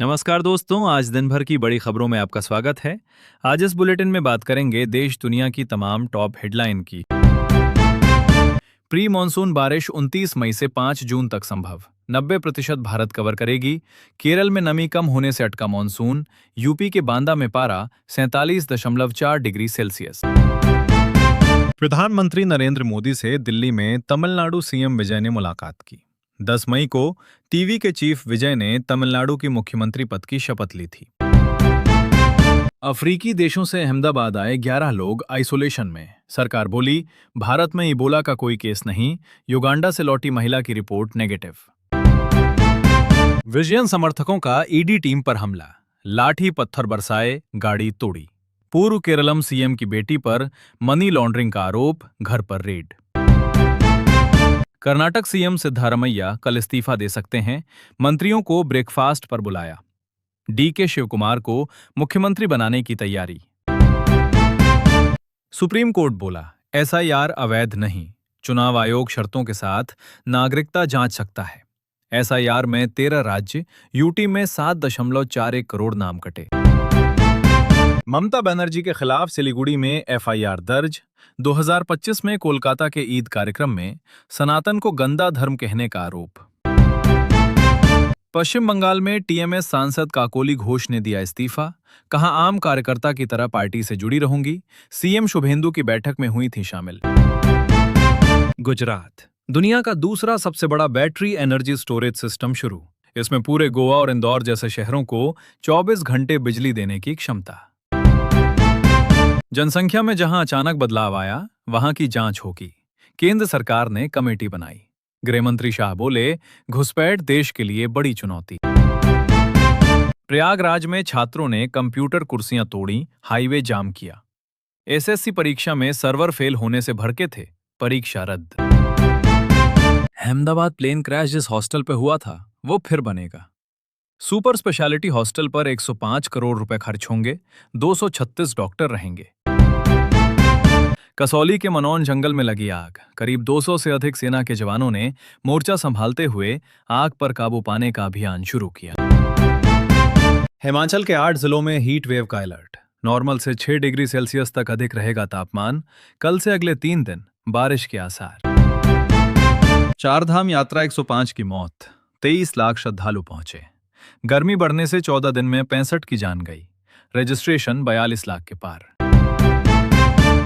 नमस्कार दोस्तों, आज दिन भर की बड़ी खबरों में आपका स्वागत है। आज इस बुलेटिन में बात करेंगे देश दुनिया की तमाम टॉप हेडलाइन की। प्री मॉनसून बारिश 29 मई से 5 जून तक संभव, 90% भारत कवर करेगी। केरल में नमी कम होने से अटका मॉनसून। यूपी के बांदा में पारा 47.4 डिग्री सेल्सियस। प्रधानमंत्री नरेंद्र मोदी से दिल्ली में तमिलनाडु सीएम विजय ने मुलाकात की। 10 मई को टीवी के चीफ विजय ने तमिलनाडु की मुख्यमंत्री पद की शपथ ली थी। अफ्रीकी देशों से अहमदाबाद आए 11 लोग आइसोलेशन में। सरकार बोली, भारत में इबोला का कोई केस नहीं। युगांडा से लौटी महिला की रिपोर्ट नेगेटिव। विजयन समर्थकों का ईडी टीम पर हमला, लाठी पत्थर बरसाए, गाड़ी तोड़ी। पूर्व केरलम सीएम की बेटी पर मनी लॉन्ड्रिंग का आरोप, घर पर रेड। कर्नाटक सीएम सिद्धारमैया कल इस्तीफा दे सकते हैं, मंत्रियों को ब्रेकफास्ट पर बुलाया। डीके शिवकुमार को मुख्यमंत्री बनाने की तैयारी। सुप्रीम कोर्ट बोला, एसआईआर अवैध नहीं, चुनाव आयोग शर्तों के साथ नागरिकता जांच सकता है। एसआईआर में 13 राज्य, यूटी में 7.41 करोड़ नाम कटे। ममता बनर्जी के खिलाफ सिलीगुड़ी में एफआईआर दर्ज। 2025 में कोलकाता के ईद कार्यक्रम में सनातन को गंदा धर्म कहने का आरोप। पश्चिम बंगाल में टीएमएस सांसद काकोली घोष ने दिया इस्तीफा, कहा आम कार्यकर्ता की तरह पार्टी से जुड़ी रहूंगी। सीएम शुभेंदु की बैठक में हुई थी शामिल। गुजरात, दुनिया का दूसरा सबसे बड़ा बैटरी एनर्जी स्टोरेज सिस्टम शुरू। इसमें पूरे गोवा और इंदौर जैसे शहरों को 24 घंटे बिजली देने की क्षमता। जनसंख्या में जहां अचानक बदलाव आया, वहां की जांच होगी। केंद्र सरकार ने कमेटी बनाई। गृहमंत्री शाह बोले, घुसपैठ देश के लिए बड़ी चुनौती। प्रयागराज में छात्रों ने कंप्यूटर कुर्सियां तोड़ी, हाईवे जाम किया। एसएससी परीक्षा में सर्वर फेल होने से भड़के थे, परीक्षा रद्द। अहमदाबाद प्लेन क्रैश जिस हॉस्टल पे हुआ था, वो फिर बनेगा। सुपर स्पेशलिटी हॉस्टल पर 105 करोड़ रुपए खर्च होंगे, 236 डॉक्टर रहेंगे। कसौली के मनौन जंगल में लगी आग, करीब 200 से अधिक सेना के जवानों ने मोर्चा संभालते हुए आग पर काबू पाने का अभियान शुरू किया। हिमाचल के 8 जिलों में हीट वेव का अलर्ट, नॉर्मल से 6 डिग्री सेल्सियस तक अधिक रहेगा तापमान। कल से अगले 3 दिन बारिश के आसार। चारधाम यात्रा 105 की मौत, 23 लाख श्रद्धालु पहुंचे। गर्मी बढ़ने से 14 दिन में 65 की जान गई। रजिस्ट्रेशन 42 लाख के पार।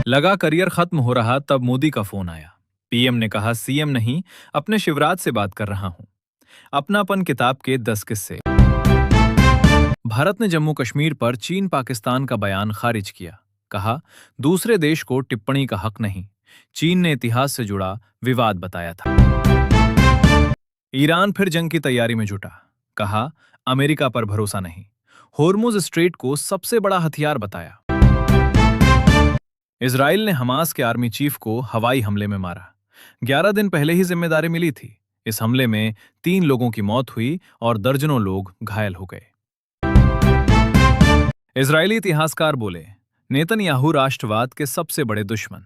लगा करियर खत्म हो रहा तब मोदी का फोन आया। पीएम ने कहा, सीएम नहीं, अपने शिवराज से बात कर रहा हूं। अपनापन किताब के 10 किस्से। भारत ने जम्मू कश्मीर पर चीन पाकिस्तान का बयान खारिज किया, कहा दूसरे देश को टिप्पणी का हक नहीं। चीन ने इतिहास से जुड़ा विवाद बताया था। ईरान फिर जंग की तैयारी में जुटा, कहा अमेरिका पर भरोसा नहीं। होर्मुज स्ट्रेट को सबसे बड़ा हथियार बताया। इजराइल ने हमास के आर्मी चीफ को हवाई हमले में मारा। 11 दिन पहले ही जिम्मेदारी मिली थी। इस हमले में 3 लोगों की मौत हुई और दर्जनों लोग घायल हो गए। इजरायली इतिहासकार बोले, नेतन्याहू राष्ट्रवाद के सबसे बड़े दुश्मन।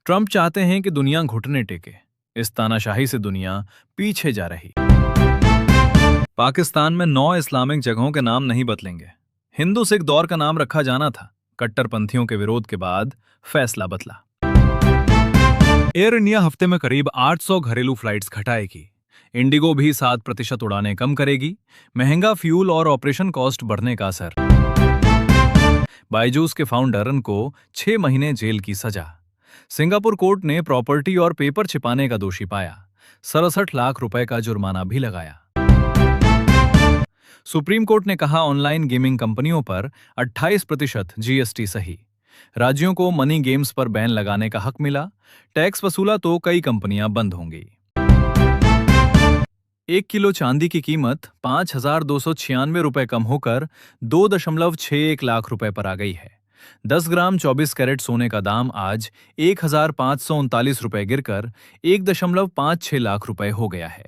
ट्रंप चाहते हैं कि दुनिया घुटने टेके। इस तानाशाही से दुनिया पीछे जा रही। पाकिस्तान में 9 इस्लामिक जगहों के नाम नहीं बदलेंगे। हिंदू सिख दौर का नाम रखा जाना था। कट्टरपंथियों के विरोध के बाद फैसला बदला। एयर इंडिया हफ्ते में करीब 800 घरेलू फ्लाइट्स घटाएगी। इंडिगो भी 7% उड़ानें कम करेगी। महंगा फ्यूल और ऑपरेशन कॉस्ट बढ़ने का असर। बायजूस के फाउंडर को 6 महीने जेल की सजा। सिंगापुर कोर्ट ने प्रॉपर्टी और पेपर छिपाने का दोषी पाया। 67 लाख रुपए का जुर्माना भी लगाया। सुप्रीम कोर्ट ने कहा, ऑनलाइन गेमिंग कंपनियों पर 28% जीएसटी सही। राज्यों को मनी गेम्स पर बैन लगाने का हक मिला। टैक्स वसूला तो कई कंपनियां बंद होंगी। 1 किलो चांदी की कीमत 5,296 रुपए कम होकर 2.61 लाख रुपए पर आ गई है। 10 ग्राम 24 कैरेट सोने का दाम आज 1,539 रुपए गिरकर 1.56 लाख रुपए हो गया है।